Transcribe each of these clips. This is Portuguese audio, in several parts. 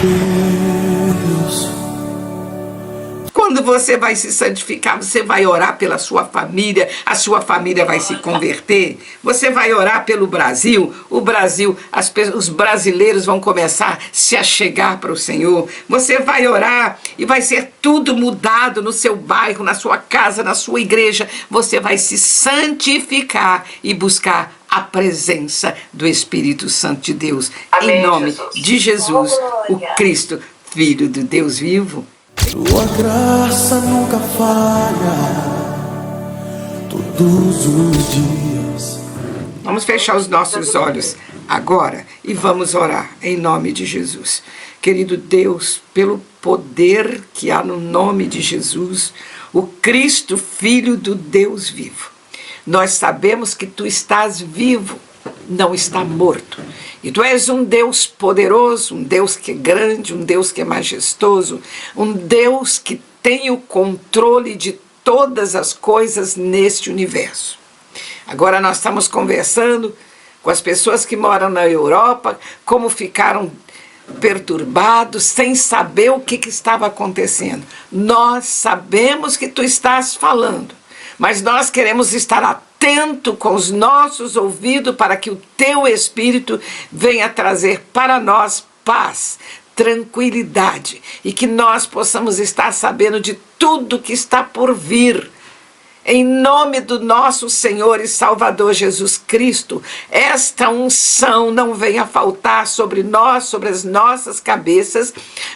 Deus. Quando você vai se santificar, você vai orar pela sua família, a sua família vai se converter. Você vai orar pelo Brasil, o Brasil, os brasileiros vão começar a se achegar para o Senhor. Você vai orar e vai ser tudo mudado no seu bairro, na sua casa, na sua igreja. Você vai se santificar e buscar a presença do Espírito Santo de Deus. Amém, em nome de Jesus, o Cristo, Filho do Deus vivo. Tua graça nunca falha, todos os dias. Vamos fechar os nossos olhos agora e vamos orar em nome de Jesus. Querido Deus, pelo poder que há no nome de Jesus, o Cristo, Filho do Deus vivo, nós sabemos que Tu estás vivo, não está morto. E Tu és um Deus poderoso, um Deus que é grande, um Deus que é majestoso, um Deus que tem o controle de todas as coisas neste universo. Agora nós estamos conversando com as pessoas que moram na Europa, como ficaram perturbados, sem saber o que estava acontecendo. Nós sabemos que Tu estás falando, mas nós queremos estar atento com os nossos ouvidos para que o Teu Espírito venha trazer para nós paz, tranquilidade e que nós possamos estar sabendo de tudo que está por vir. Em nome do nosso Senhor e Salvador Jesus Cristo, esta unção não venha faltar sobre nós, sobre as nossas cabeças,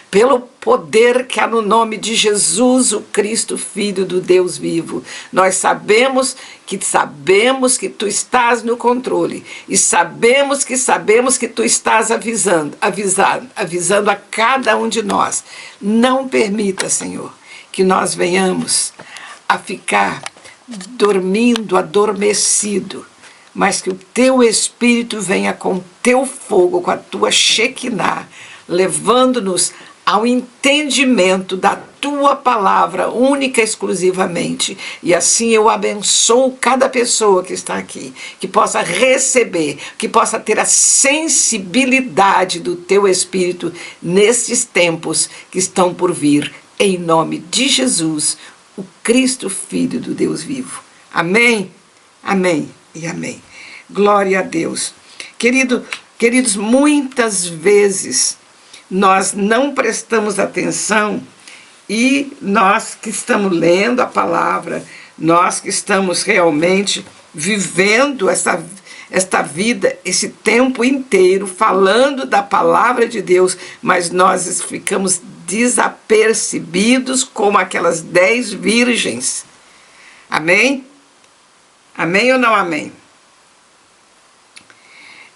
pelo poder que há no nome de Jesus, o Cristo, Filho do Deus vivo. Nós sabemos que Tu estás no controle e sabemos que Tu estás avisando a cada um de nós. Não permita, Senhor, que nós venhamos a ficar dormindo, adormecido, mas que o Teu Espírito venha com Teu fogo, com a Tua Shekinah, levando-nos ao entendimento da Tua palavra, única e exclusivamente. E assim eu abençoo cada pessoa que está aqui, que possa receber, que possa ter a sensibilidade do Teu Espírito nesses tempos que estão por vir, em nome de Jesus, o Cristo, Filho do Deus vivo. Amém, amém e amém. Glória a Deus. Queridos, muitas vezes nós não prestamos atenção e nós que estamos lendo a palavra, nós que estamos realmente vivendo esta vida, esse tempo inteiro, falando da palavra de Deus, mas nós ficamos desapercebidos como aquelas 10 virgens. Amém? Amém ou não amém?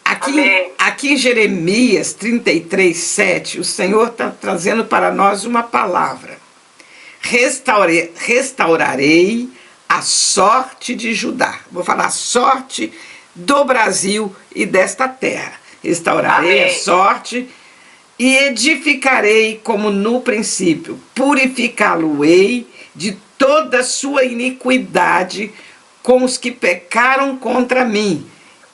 Aqui em Jeremias 33:7, o Senhor está trazendo para nós uma palavra. Restaurarei a sorte de Judá. Vou falar a sorte do Brasil e desta terra. Restaurarei a sorte e edificarei como no princípio. Purificá-lo-ei de toda a sua iniquidade com os que pecaram contra mim.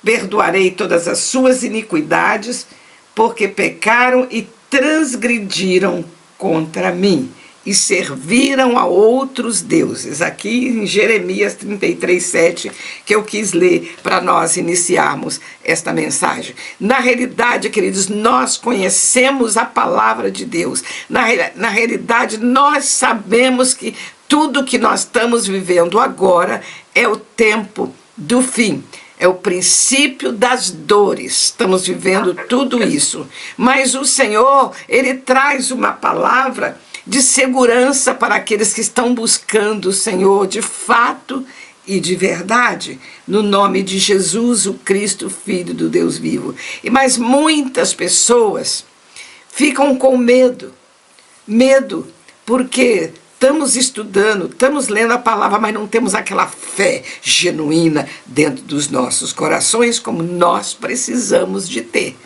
Perdoarei todas as suas iniquidades, porque pecaram e transgrediram contra mim e serviram a outros deuses. Aqui em Jeremias 33:7, que eu quis ler para nós iniciarmos esta mensagem. Na realidade, queridos, nós conhecemos a palavra de Deus. Na realidade, nós sabemos que tudo que nós estamos vivendo agora é o tempo do fim. É o princípio das dores. Estamos vivendo tudo isso. Mas o Senhor, Ele traz uma palavra de segurança para aqueles que estão buscando o Senhor de fato e de verdade, no nome de Jesus, o Cristo, Filho do Deus vivo. Mas muitas pessoas ficam com medo, porque estamos estudando, estamos lendo a palavra, mas não temos aquela fé genuína dentro dos nossos corações como nós precisamos de ter.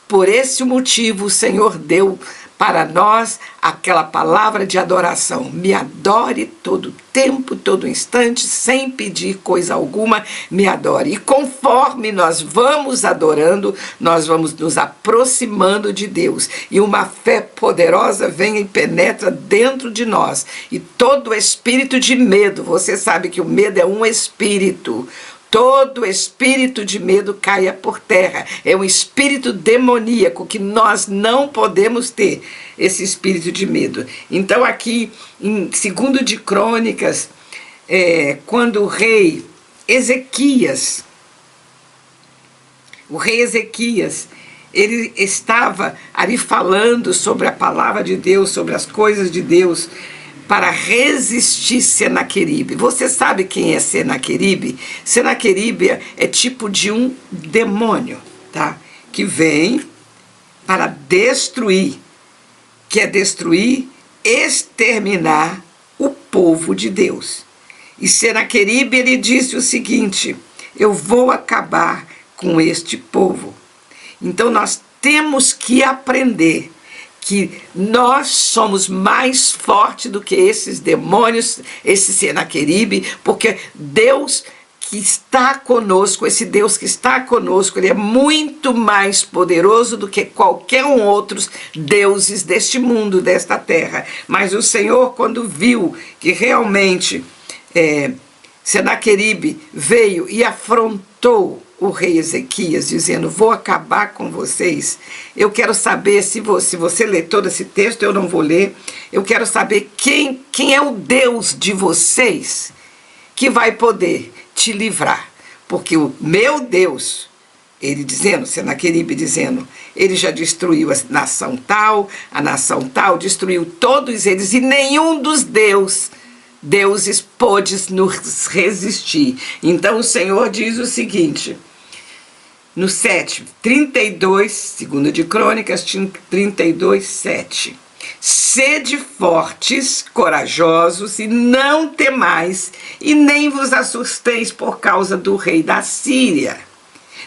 Por esse motivo, o Senhor deu para nós aquela palavra de adoração. Me adore todo tempo, todo instante, sem pedir coisa alguma, me adore. E conforme nós vamos adorando, nós vamos nos aproximando de Deus. E uma fé poderosa vem e penetra dentro de nós. E todo espírito de medo, você sabe que o medo é um espírito. Todo espírito de medo caia por terra. É um espírito demoníaco que nós não podemos ter, esse espírito de medo. Então aqui em 2 de Crônicas, quando o rei Ezequias, ele estava ali falando sobre a palavra de Deus, sobre as coisas de Deus, para resistir Senaqueribe. Você sabe quem é Senaqueribe? Senaqueribe é tipo de um demônio, tá? Que vem para destruir, quer destruir, exterminar o povo de Deus. E Senaqueribe, ele disse o seguinte: eu vou acabar com este povo. Então nós temos que aprender que nós somos mais fortes do que esses demônios, esse Senaqueribe, porque Deus que está conosco, esse Deus que está conosco, ele é muito mais poderoso do que qualquer outros deuses deste mundo, desta terra. Mas o Senhor, quando viu que realmente Senaqueribe veio e afrontou o rei Ezequias, dizendo: vou acabar com vocês. Eu quero saber, se você ler todo esse texto, eu não vou ler, eu quero saber quem é o Deus de vocês que vai poder te livrar. Porque o meu Deus, ele dizendo, Senaqueribe dizendo, ele já destruiu a nação tal, destruiu todos eles, e nenhum dos deuses pôde nos resistir. Então o Senhor diz o seguinte, no 7, 32, 2 de Crônicas 32, 7. Sede fortes, corajosos, e não temais, e nem vos assusteis por causa do rei da Síria,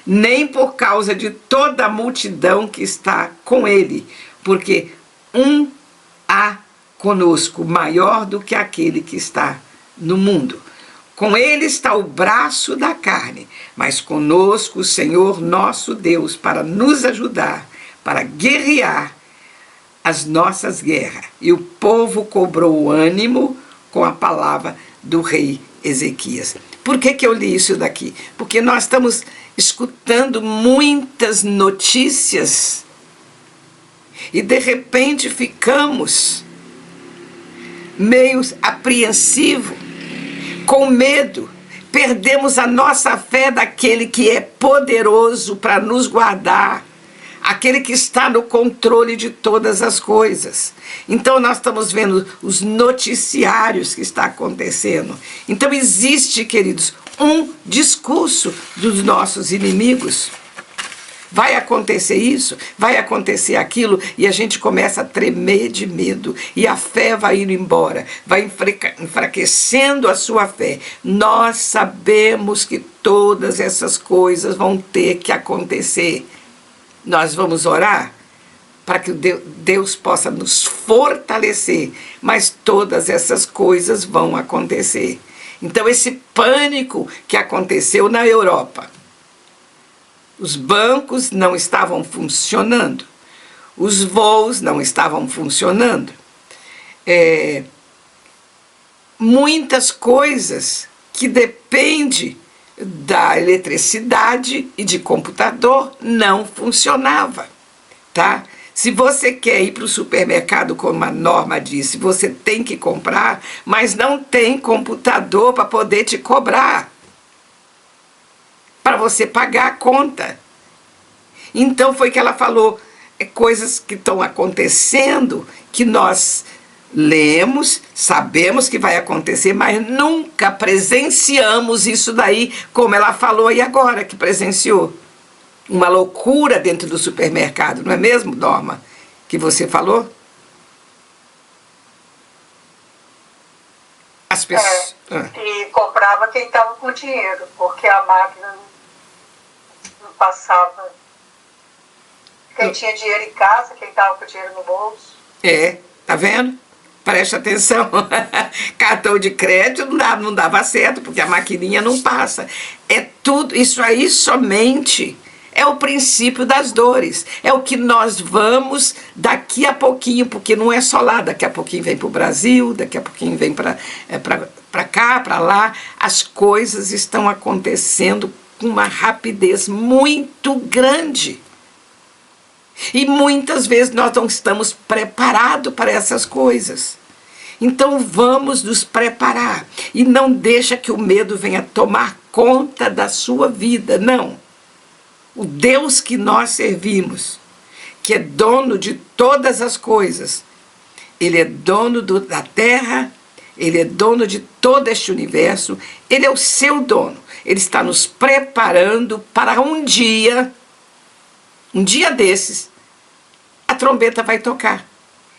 nem por causa de toda a multidão que está com ele, porque há conosco maior do que aquele que está no mundo. Com ele está o braço da carne, mas conosco o Senhor nosso Deus, para nos ajudar, para guerrear as nossas guerras. E o povo cobrou ânimo com a palavra do rei Ezequias. Por que eu li isso daqui? Porque nós estamos escutando muitas notícias e de repente ficamos meio apreensivos, com medo, perdemos a nossa fé daquele que é poderoso para nos guardar, aquele que está no controle de todas as coisas. Então nós estamos vendo os noticiários que está acontecendo. Então existe, queridos, um discurso dos nossos inimigos. Vai acontecer isso, vai acontecer aquilo, e a gente começa a tremer de medo, e a fé vai indo embora, vai enfraquecendo a sua fé. Nós sabemos que todas essas coisas vão ter que acontecer. Nós vamos orar para que Deus possa nos fortalecer, mas todas essas coisas vão acontecer. Então esse pânico que aconteceu na Europa, os bancos não estavam funcionando, os voos não estavam funcionando, muitas coisas que dependem da eletricidade e de computador não funcionava, tá? Se você quer ir para o supermercado, como a norma disse, você tem que comprar, mas não tem computador para poder te cobrar, para você pagar a conta. Então foi que ela falou, coisas que estão acontecendo, que nós lemos, sabemos que vai acontecer, mas nunca presenciamos isso daí, como ela falou aí agora, que presenciou. Uma loucura dentro do supermercado, não é mesmo, Norma, que você falou? As pessoas... E comprava quem estava com dinheiro, porque a máquina não passava. Quem tinha dinheiro em casa, quem estava com dinheiro no bolso. Tá vendo? Preste atenção. Cartão de crédito não dava certo, porque a maquininha não passa. É tudo, isso aí somente é o princípio das dores. É o que nós vamos daqui a pouquinho, porque não é só lá, daqui a pouquinho vem para o Brasil, daqui a pouquinho vem para cá, para lá. As coisas estão acontecendo com uma rapidez muito grande. E muitas vezes nós não estamos preparados para essas coisas. Então vamos nos preparar. E não deixa que o medo venha tomar conta da sua vida, não. O Deus que nós servimos, que é dono de todas as coisas, Ele é dono da terra, Ele é dono de todo este universo, Ele é o seu dono. Ele está nos preparando para um dia desses, a trombeta vai tocar.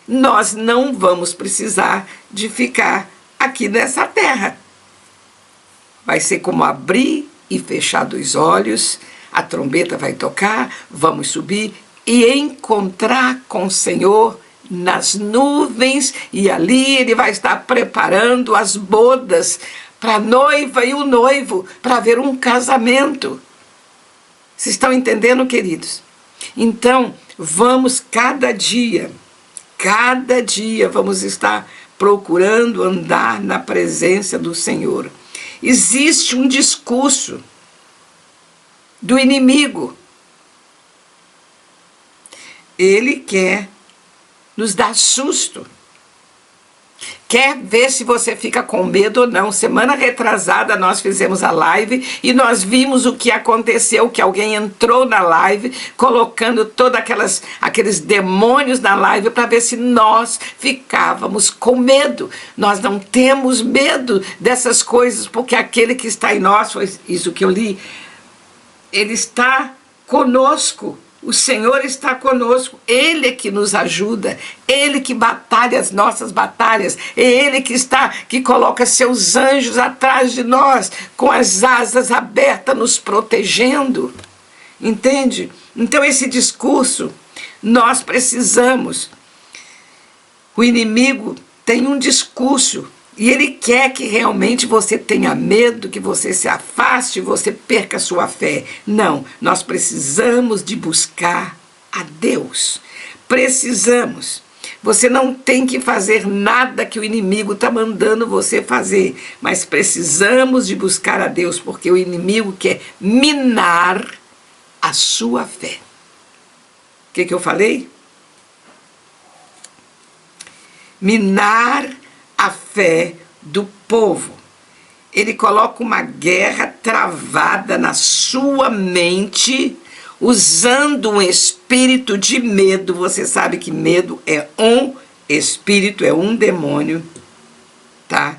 Nós não vamos precisar de ficar aqui nessa terra. Vai ser como abrir e fechar dos olhos, a trombeta vai tocar, vamos subir e encontrar com o Senhor nas nuvens, e ali Ele vai estar preparando as bodas para a noiva e o noivo, para ver um casamento. Vocês estão entendendo, queridos? Então, vamos cada dia vamos estar procurando andar na presença do Senhor. Existe um discurso do inimigo. Ele quer nos dar susto. Quer ver se você fica com medo ou não. Semana retrasada nós fizemos a live e nós vimos o que aconteceu, que alguém entrou na live colocando todos aqueles demônios na live para ver se nós ficávamos com medo. Nós não temos medo dessas coisas, porque aquele que está em nós, foi isso que eu li, Ele está conosco. O Senhor está conosco, Ele é que nos ajuda, Ele que batalha as nossas batalhas, é Ele que coloca seus anjos atrás de nós, com as asas abertas, nos protegendo. Entende? Então esse discurso, nós precisamos. O inimigo tem um discurso, e ele quer que realmente você tenha medo, que você se afaste, você perca a sua fé. Não, nós precisamos de buscar a Deus. Precisamos. Você não tem que fazer nada que o inimigo está mandando você fazer, mas precisamos de buscar a Deus, porque o inimigo quer minar a sua fé. O que eu falei? Minar a fé do povo. Ele coloca uma guerra travada na sua mente, usando um espírito de medo. Você sabe que medo é um espírito, é um demônio, tá?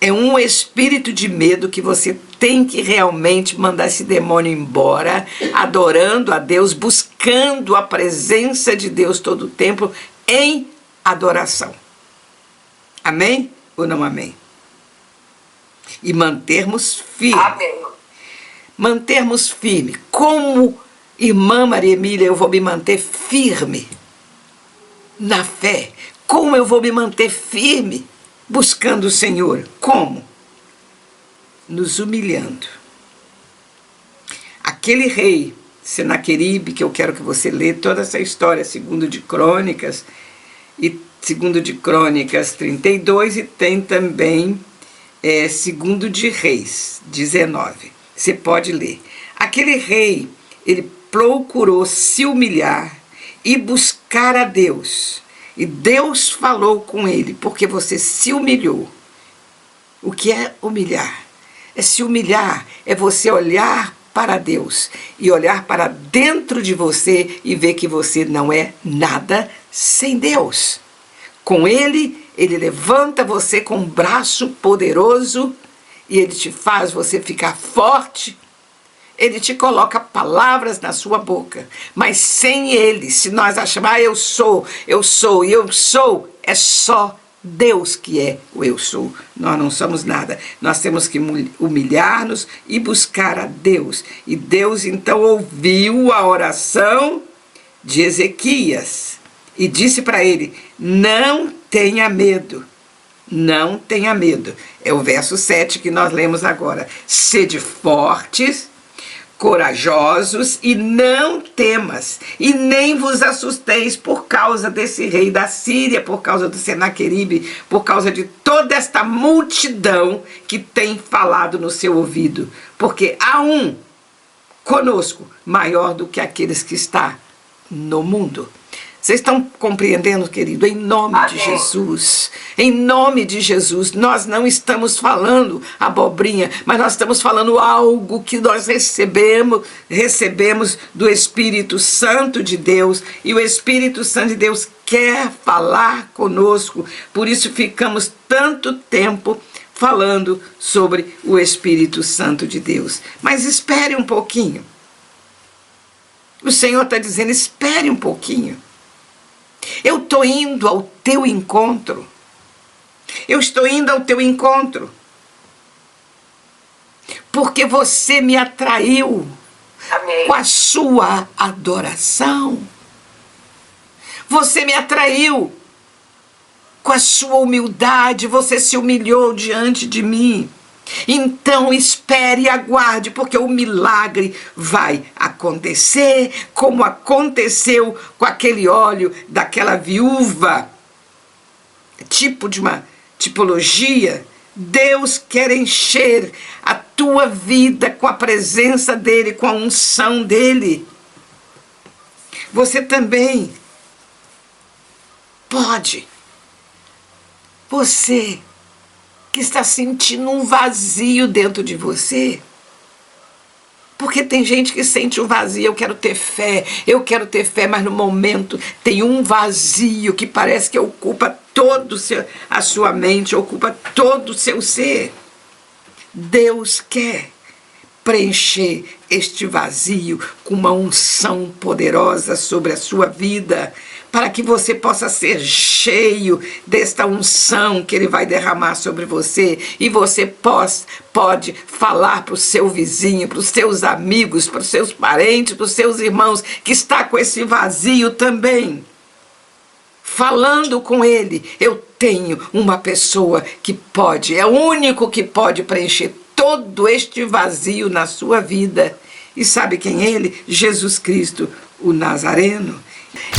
É um espírito de medo que você tem que realmente mandar esse demônio embora, adorando a Deus, buscando a presença de Deus todo o tempo em adoração. Amém ou não amém? E mantermos firme. Amém. Mantermos firme. Como, irmã Maria Emília, eu vou me manter firme na fé? Como eu vou me manter firme buscando o Senhor? Como? Nos humilhando. Aquele rei, Senaqueribe, que eu quero que você lê toda essa história, segundo de Crônicas, e segundo de Crônicas 32, e tem também segundo de Reis 19. Você pode ler. Aquele rei, ele procurou se humilhar e buscar a Deus. E Deus falou com ele, porque você se humilhou. O que é humilhar? É se humilhar, é você olhar para Deus e olhar para dentro de você e ver que você não é nada sem Deus. Com Ele, Ele levanta você com um braço poderoso e Ele te faz você ficar forte. Ele te coloca palavras na sua boca. Mas sem Ele, se nós acharmos, eu sou, é só Deus que é o eu sou. Nós não somos nada. Nós temos que humilhar-nos e buscar a Deus. E Deus então ouviu a oração de Ezequias. e disse para ele: não tenha medo. Não tenha medo. É o verso 7 que nós lemos agora. Sede fortes, corajosos e não temas, e nem vos assusteis por causa desse rei da Síria, por causa do Senaqueribe, por causa de toda esta multidão que tem falado no seu ouvido, porque há um conosco maior do que aqueles que está no mundo. Vocês estão compreendendo, querido? Em nome de Jesus, em nome de Jesus, nós não estamos falando abobrinha, mas nós estamos falando algo que nós recebemos do Espírito Santo de Deus, e o Espírito Santo de Deus quer falar conosco, por isso ficamos tanto tempo falando sobre o Espírito Santo de Deus. Mas espere um pouquinho. O Senhor está dizendo: espere um pouquinho. Eu estou indo ao teu encontro. Eu estou indo ao teu encontro. Porque você me atraiu. Amém. Com a sua adoração. Você me atraiu com a sua humildade. Você se humilhou diante de mim. Então espere e aguarde, porque o milagre vai acontecer, como aconteceu com aquele óleo daquela viúva, tipo de uma tipologia. Deus quer encher a tua vida com a presença dele, com a unção dele. Você também pode. Você que está sentindo um vazio dentro de você. Porque tem gente que sente um vazio: eu quero ter fé, mas no momento tem um vazio que parece que ocupa toda a sua mente, ocupa todo o seu ser. Deus quer preencher este vazio com uma unção poderosa sobre a sua vida, para que você possa ser cheio desta unção que Ele vai derramar sobre você, e você pode falar para o seu vizinho, para os seus amigos, para os seus parentes, para os seus irmãos, que está com esse vazio também. Falando com ele: eu tenho uma pessoa que pode, é o único que pode preencher todo este vazio na sua vida. E sabe quem é ele? Jesus Cristo, o Nazareno.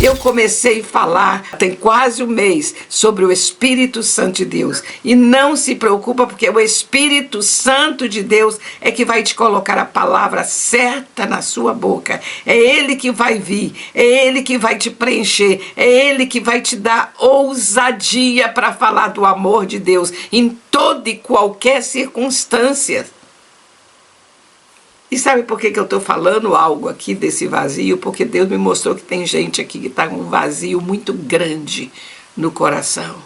Eu comecei a falar, tem quase um mês, sobre o Espírito Santo de Deus. E não se preocupa, porque o Espírito Santo de Deus é que vai te colocar a palavra certa na sua boca. É Ele que vai vir, é Ele que vai te preencher, é Ele que vai te dar ousadia para falar do amor de Deus em toda e qualquer circunstância. E sabe por que eu estou falando algo aqui desse vazio? Porque Deus me mostrou que tem gente aqui que está com um vazio muito grande no coração.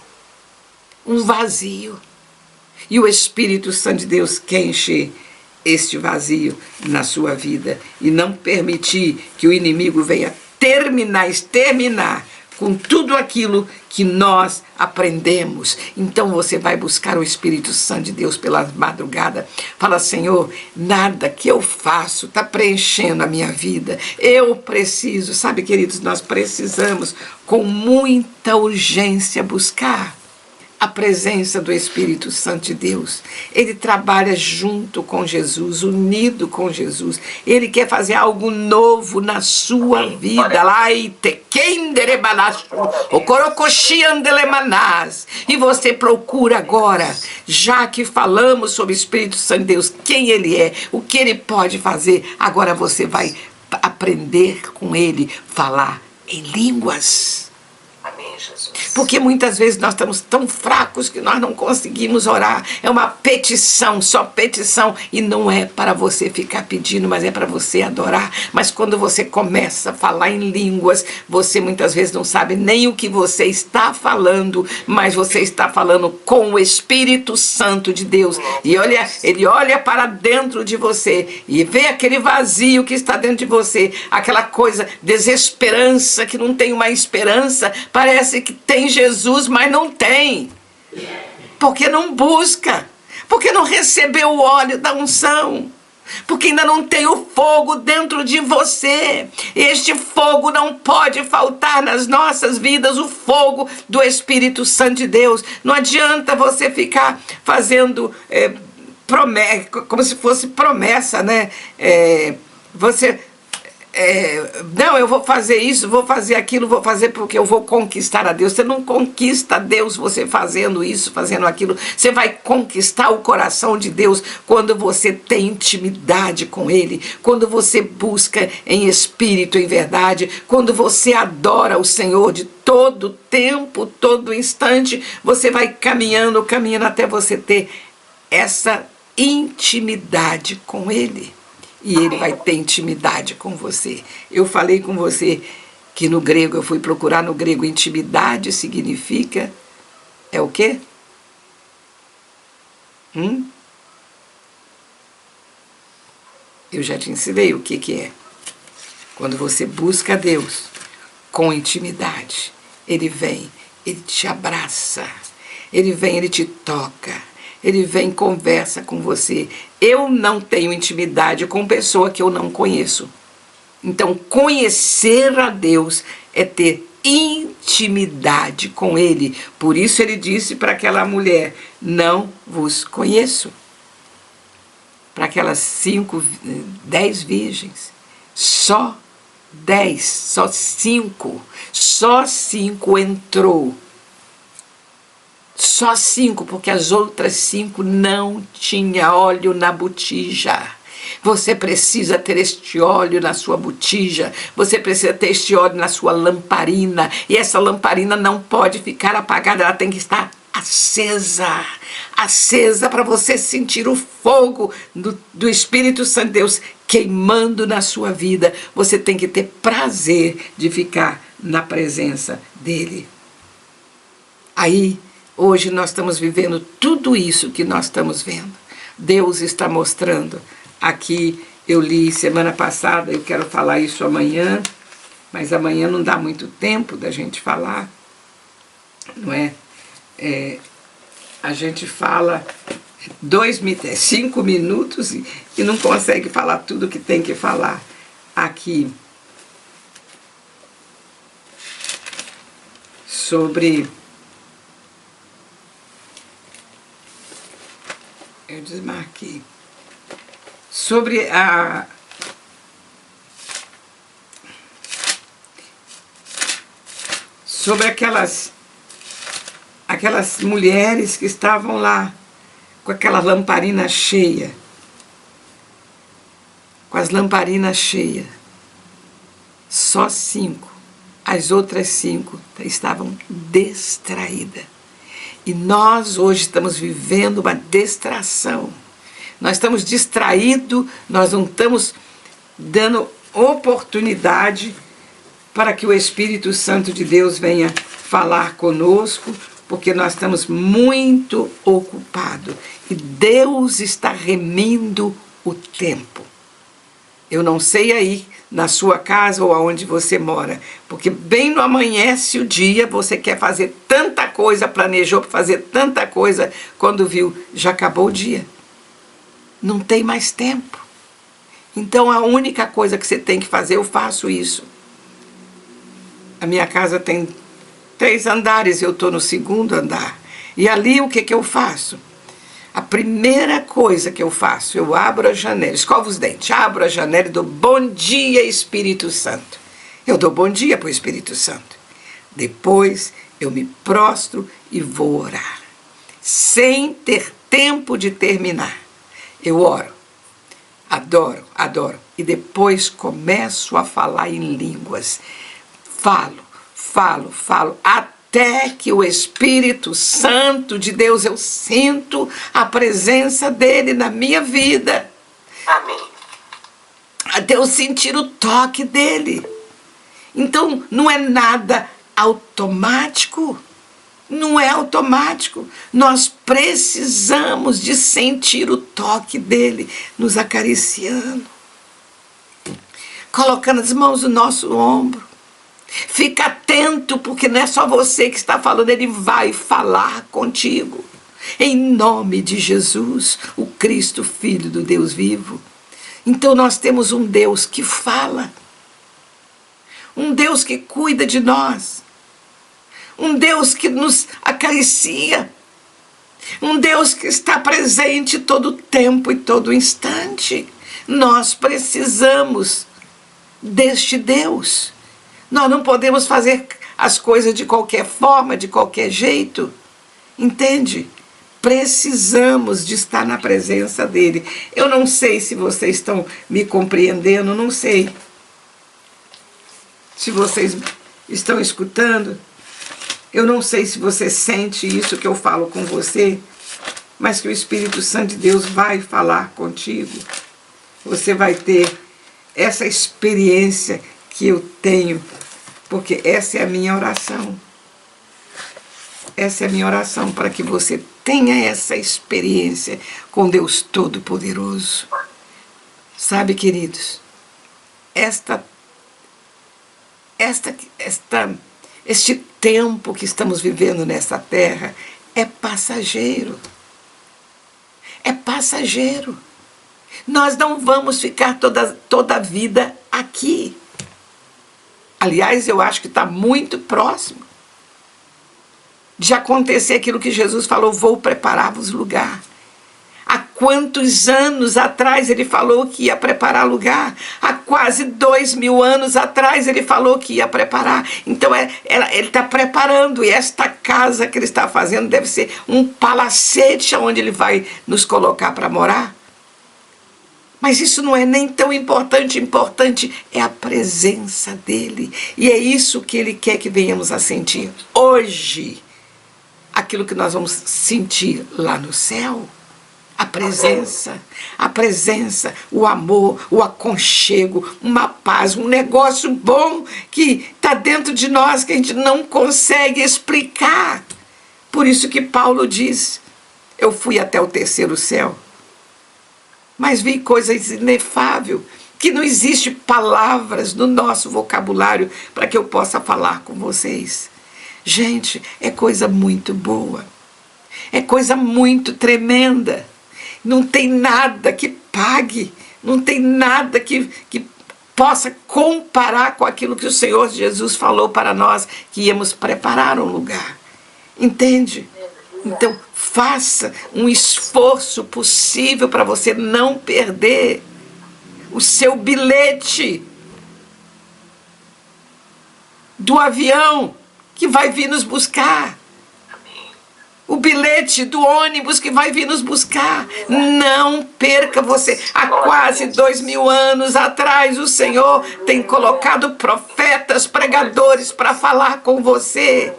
Um vazio. E o Espírito Santo de Deus quer encher este vazio na sua vida e não permitir que o inimigo venha exterminar com tudo aquilo que nós aprendemos. Então você vai buscar o Espírito Santo de Deus pela madrugada. Fala: Senhor, nada que eu faço está preenchendo a minha vida. Eu preciso, sabe, queridos, nós precisamos com muita urgência buscar a presença do Espírito Santo de Deus. Ele trabalha junto com Jesus, unido com Jesus. Ele quer fazer algo novo na sua vida. E você procura agora, já que falamos sobre o Espírito Santo de Deus, quem ele é, o que ele pode fazer. Agora você vai aprender com ele falar em línguas. Amém, Jesus. Porque muitas vezes nós estamos tão fracos que nós não conseguimos orar. É uma petição, só petição. E não é para você ficar pedindo, mas é para você adorar. Mas quando você começa a falar em línguas, você muitas vezes não sabe nem o que você está falando, mas você está falando com o Espírito Santo de Deus. E ele olha para dentro de você e vê aquele vazio que está dentro de você, aquela coisa, desesperança, que não tem uma esperança. Parece que tem Jesus, mas não tem. Porque não busca. Porque não recebeu o óleo da unção. porque ainda não tem o fogo dentro de você. Este fogo não pode faltar nas nossas vidas, o fogo do Espírito Santo de Deus. Não adianta você ficar fazendo promessa, como se fosse promessa, né? Não, eu vou fazer isso, vou fazer aquilo, vou fazer porque eu vou conquistar a Deus. Você não conquista Deus você fazendo isso, fazendo aquilo. Você vai conquistar o coração de Deus quando você tem intimidade com Ele, quando você busca em espírito, em verdade, quando você adora o Senhor de todo tempo, todo instante. Você vai caminhando até você ter essa intimidade com Ele. E Ele vai ter intimidade com você. Eu falei com você que no grego, eu fui procurar no grego, intimidade significa, é o quê? Eu já te ensinei o que é. Quando você busca Deus com intimidade, Ele vem, Ele te abraça, Ele vem, Ele te toca. Ele vem e conversa com você. Eu não tenho intimidade com pessoa que eu não conheço. Então, conhecer a Deus é ter intimidade com Ele. Por isso ele disse para aquela mulher, não vos conheço. Para aquelas 10 virgens, só 10, só 5 entrou. Só 5, porque as outras 5 não tinha óleo na botija. Você precisa ter este óleo na sua botija, você precisa ter este óleo na sua lamparina, e essa lamparina não pode ficar apagada, ela tem que estar acesa, para você sentir o fogo do Espírito Santo de Deus queimando na sua vida. Você tem que ter prazer de ficar na presença dEle. Aí, hoje nós estamos vivendo tudo isso que nós estamos vendo. Deus está mostrando. Aqui eu li semana passada, eu quero falar isso amanhã, mas amanhã não dá muito tempo da gente falar, não é? A gente fala 5 minutos e não consegue falar tudo que tem que falar aqui sobre... Eu desmarquei. Sobre aquelas mulheres que estavam lá com aquela lamparina cheia. Com as lamparinas cheias. Só 5. As outras 5 estavam distraídas. E nós hoje estamos vivendo uma distração. Nós estamos distraídos, nós não estamos dando oportunidade para que o Espírito Santo de Deus venha falar conosco, porque nós estamos muito ocupados. E Deus está remindo o tempo. Eu não sei aí, na sua casa ou aonde você mora, porque bem no amanhece o dia, você quer fazer tanta coisa, planejou para fazer tanta coisa, quando viu, já acabou o dia. Não tem mais tempo. Então a única coisa que você tem que fazer, eu faço isso. A minha casa tem 3 andares, eu estou no 2º andar. E ali o que eu faço? A primeira coisa que eu faço, eu abro a janela, escovo os dentes, abro a janela e dou bom dia, Espírito Santo. Eu dou bom dia para o Espírito Santo. Depois eu me prostro e vou orar. Sem ter tempo de terminar. Eu oro, adoro. E depois começo a falar em línguas. Falo. Até que o Espírito Santo de Deus, eu sinto a presença dele na minha vida. Amém. Até eu sentir o toque dele. Então, não é nada automático. Não é automático. Nós precisamos de sentir o toque dele, nos acariciando, colocando as mãos no nosso ombro. Fica atento, porque não é só você que está falando, ele vai falar contigo. Em nome de Jesus, o Cristo, Filho do Deus vivo. Então nós temos um Deus que fala, um Deus que cuida de nós, um Deus que nos acaricia, um Deus que está presente todo o tempo e todo o instante. Nós precisamos deste Deus. Nós não podemos fazer as coisas de qualquer forma, de qualquer jeito. Entende? Precisamos de estar na presença dele. Eu não sei se vocês estão me compreendendo, não sei. Se vocês estão escutando, eu não sei se você sente isso que eu falo com você, mas que o Espírito Santo de Deus vai falar contigo. Você vai ter essa experiência que eu tenho, porque essa é a minha oração. Essa é a minha oração, para que você tenha essa experiência com Deus Todo-Poderoso. Sabe, queridos, este tempo que estamos vivendo nessa terra é passageiro. É passageiro. Nós não vamos ficar toda a vida aqui. Aliás, eu acho que está muito próximo de acontecer aquilo que Jesus falou: vou preparar-vos lugar. Há quantos anos atrás ele falou que ia preparar lugar? Há quase 2000 anos atrás ele falou que ia preparar. Então ele está preparando, e esta casa que ele está fazendo deve ser um palacete onde ele vai nos colocar para morar. Mas isso não é nem tão importante. Importante é a presença dele. E é isso que ele quer que venhamos a sentir hoje. Aquilo que nós vamos sentir lá no céu. A presença, o amor, o aconchego, uma paz, um negócio bom que está dentro de nós, que a gente não consegue explicar. Por isso que Paulo diz: eu fui até o terceiro céu, mas vi coisas inefáveis, que não existe palavras no nosso vocabulário para que eu possa falar com vocês. Gente, é coisa muito boa, é coisa muito tremenda. Não tem nada que pague, não tem nada que possa comparar com aquilo que o Senhor Jesus falou para nós, que íamos preparar um lugar. Entende? Então, faça um esforço possível para você não perder o seu bilhete do avião que vai vir nos buscar. O bilhete do ônibus que vai vir nos buscar. Não perca você. Há quase 2000 anos atrás, o Senhor tem colocado profetas, pregadores para falar com você.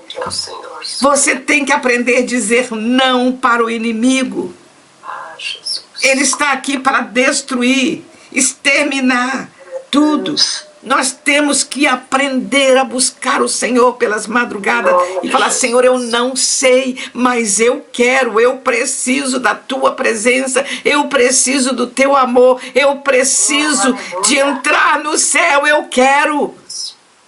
Você tem que aprender a dizer não para o inimigo. Ele está aqui para destruir, exterminar tudo. Nós temos que aprender a buscar o Senhor pelas madrugadas e falar: Senhor, eu não sei, mas eu quero, eu preciso da tua presença, eu preciso do teu amor, eu preciso de entrar no céu, eu quero.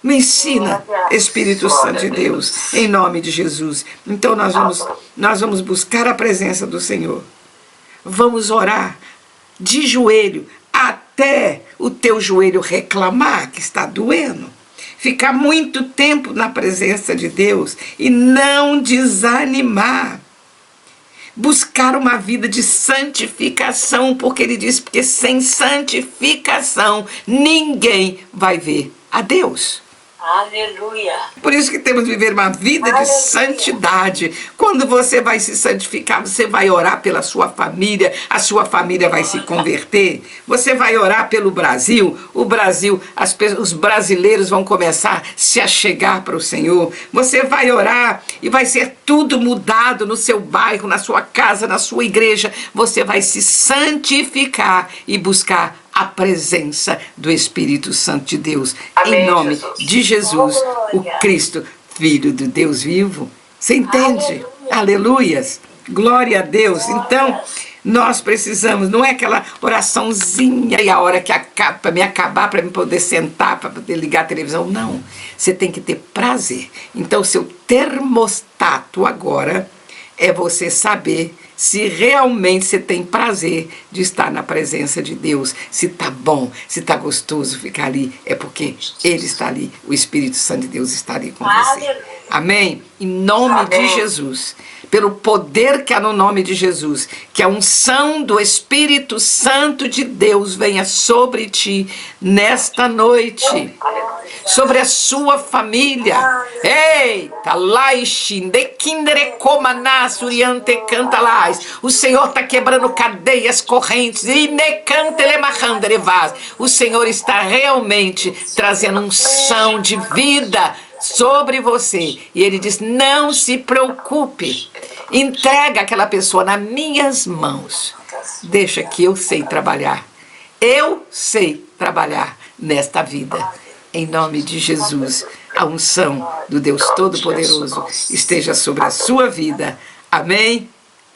Me ensina, Espírito Santo de Deus, em nome de Jesus. Então nós vamos buscar a presença do Senhor. Vamos orar de joelho, até o teu joelho reclamar que está doendo. Ficar muito tempo na presença de Deus e não desanimar. Buscar uma vida de santificação, porque ele diz: porque sem santificação ninguém vai ver a Deus. Aleluia. Por isso que temos que viver uma vida de santidade. Quando você vai se santificar, você vai orar pela sua família, a sua família vai se converter. Você vai orar pelo Brasil, os brasileiros vão começar a se achegar para o Senhor. Você vai orar e vai ser tudo mudado no seu bairro, na sua casa, na sua igreja. Você vai se santificar e buscar a presença do Espírito Santo de Deus. Amém, em nome de Jesus, o Cristo, Filho do Deus vivo. Você entende? Aleluias. Glória a Deus. Então, nós precisamos, não é aquela oraçãozinha e a hora que acaba, para me acabar, para me poder sentar, para poder ligar a televisão. Não. Você tem que ter prazer. Então, o seu termostato agora é você saber se realmente você tem prazer de estar na presença de Deus, se tá bom, se tá gostoso ficar ali, é porque Ele está ali, o Espírito Santo de Deus está ali com você. Amém? Em nome de Jesus, pelo poder que há no nome de Jesus, que a unção do Espírito Santo de Deus venha sobre ti nesta noite, sobre a sua família. Eita, o Senhor está quebrando cadeias, correntes. O Senhor está realmente trazendo unção de vida sobre você. E Ele diz: não se preocupe, entrega aquela pessoa nas minhas mãos. Deixa que eu sei trabalhar. Eu sei trabalhar nesta vida. Em nome de Jesus, a unção do Deus Todo-Poderoso esteja sobre a sua vida. Amém,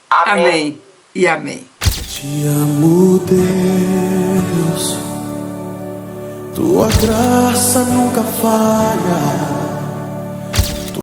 amém e amém. Te amo, Deus, tua graça nunca falha.